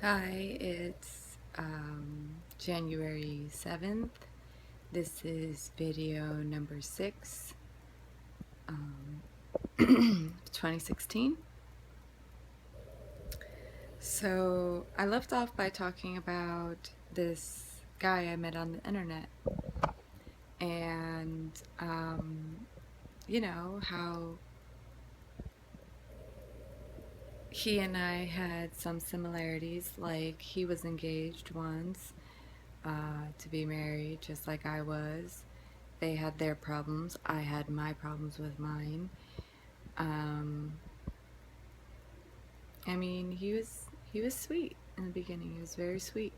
Hi, it's January 7th. This is video number 6, um, 2016. So I left off by talking about this guy I met on the internet and, how he and I had some similarities, like he was engaged once to be married, just like I was. They had their problems. I had my problems with mine. Um, he was sweet in the beginning. He was very sweet.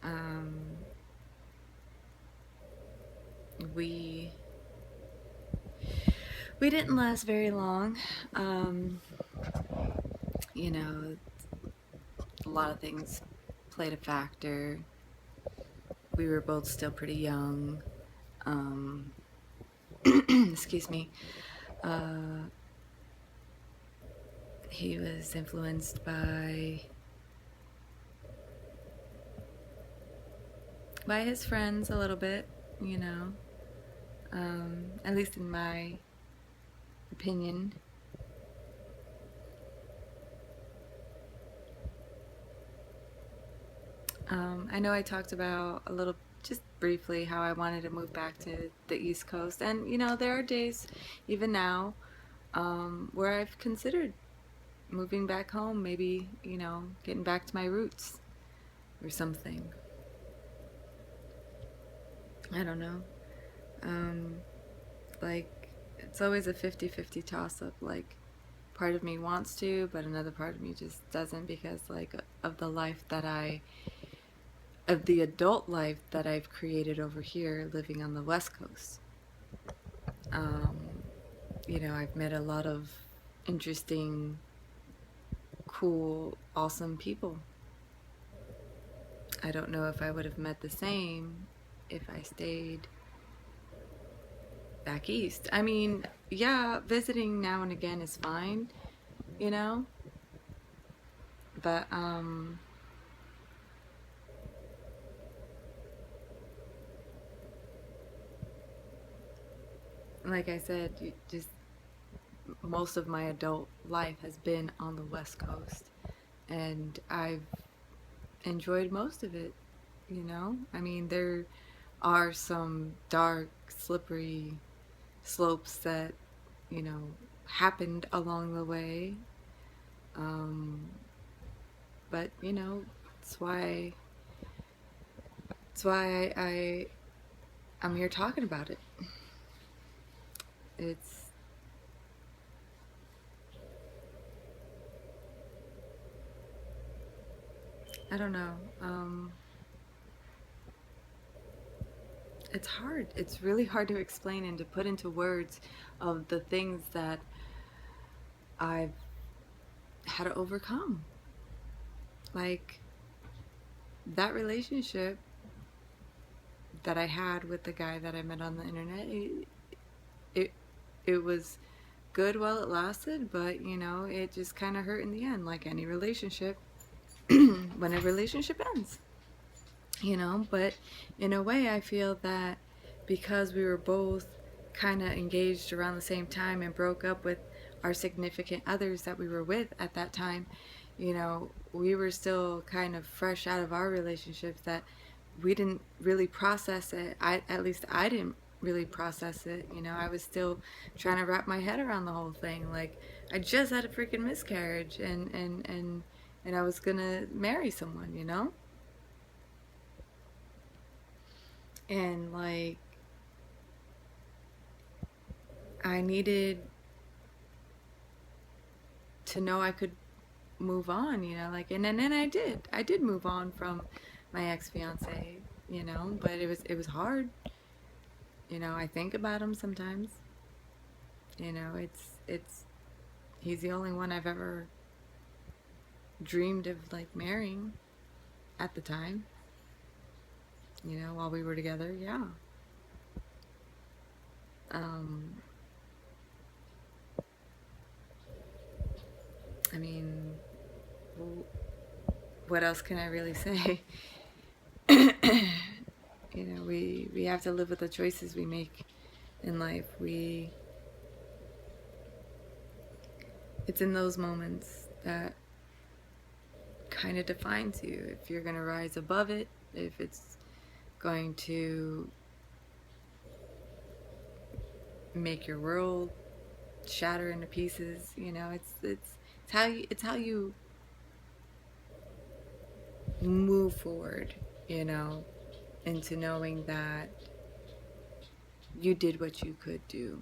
Um, we we didn't last very long. Um, you know, a lot of things played a factor. We were both still pretty young. Um, excuse me. Uh, he was influenced by his friends a little bit, you know, at least in my opinion. I know I talked about a little, just briefly, how I wanted to move back to the East Coast. And, there are days, even now, where I've considered moving back home, maybe, getting back to my roots or something. I don't know. Um, like, it's always a 50-50 toss up. Like, part of me wants to, but another part of me just doesn't because, like, of the adult life that I've created over here living on the West Coast. Um, I've met a lot of interesting, cool, awesome people. I don't know if I would have met the same if I stayed back east. I mean, yeah, visiting now and again is fine, you know, but like I said, just most of my adult life has been on the West Coast, and I've enjoyed most of it. I mean, there are some dark, slippery slopes that, you know, happened along the way. Um, but it's why I'm here talking about it. It's I don't know. It's hard. It's really hard to explain and to put into words of the things that I've had to overcome. Like that relationship that I had with the guy that I met on the internet. It, it was good while it lasted, but it just kind of hurt in the end, like any relationship. When a relationship ends, but in a way, I feel that because we were both kind of engaged around the same time and broke up with our significant others that we were with at that time, we were still kind of fresh out of our relationships, that we didn't really process it. At least I didn't really process it. I was still trying to wrap my head around the whole thing. Like, I just had a freaking miscarriage, and I was gonna marry someone, and like I needed to know I could move on, like, and then I did move on from my ex-fiance, but it was hard. I think about him sometimes. It's he's the only one I've ever dreamed of, like, marrying at the time, while we were together. Yeah. um I mean, what else can I really say? You know, we have to live with the choices we make in life. It's in those moments that kind of defines you. If you're going to rise above it, if it's going to make your world shatter into pieces, you know, it's how you move forward, you know, into knowing that you did what you could do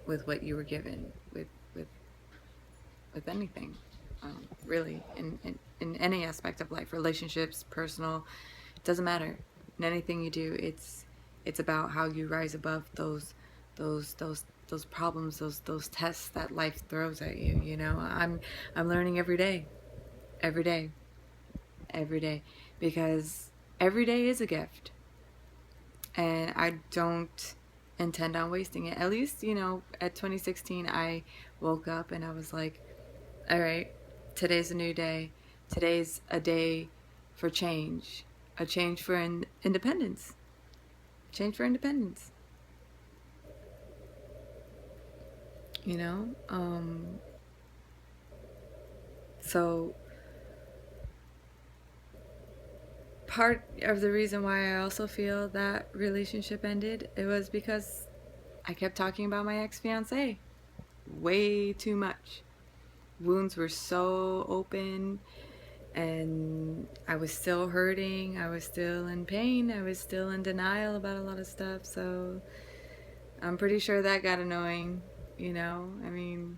with what you were given, with with anything, really, in any aspect of life, relationships, personal, it doesn't matter. In anything you do, it's about how you rise above those problems, those tests that life throws at you. You know, I'm learning every day, every day, every day, because every day is a gift, and I don't intend on wasting it. At least, you know, at 2016, I woke up and I was like, all right, today's a new day. Today's a day for change, a change for independence, change for independence. You know, so part of the reason why I also feel that relationship ended, it was because I kept talking about my ex-fiance way too much. Wounds were so open, and I was still hurting, I was still in pain, I was still in denial about a lot of stuff. So I'm pretty sure that got annoying, you know. I mean,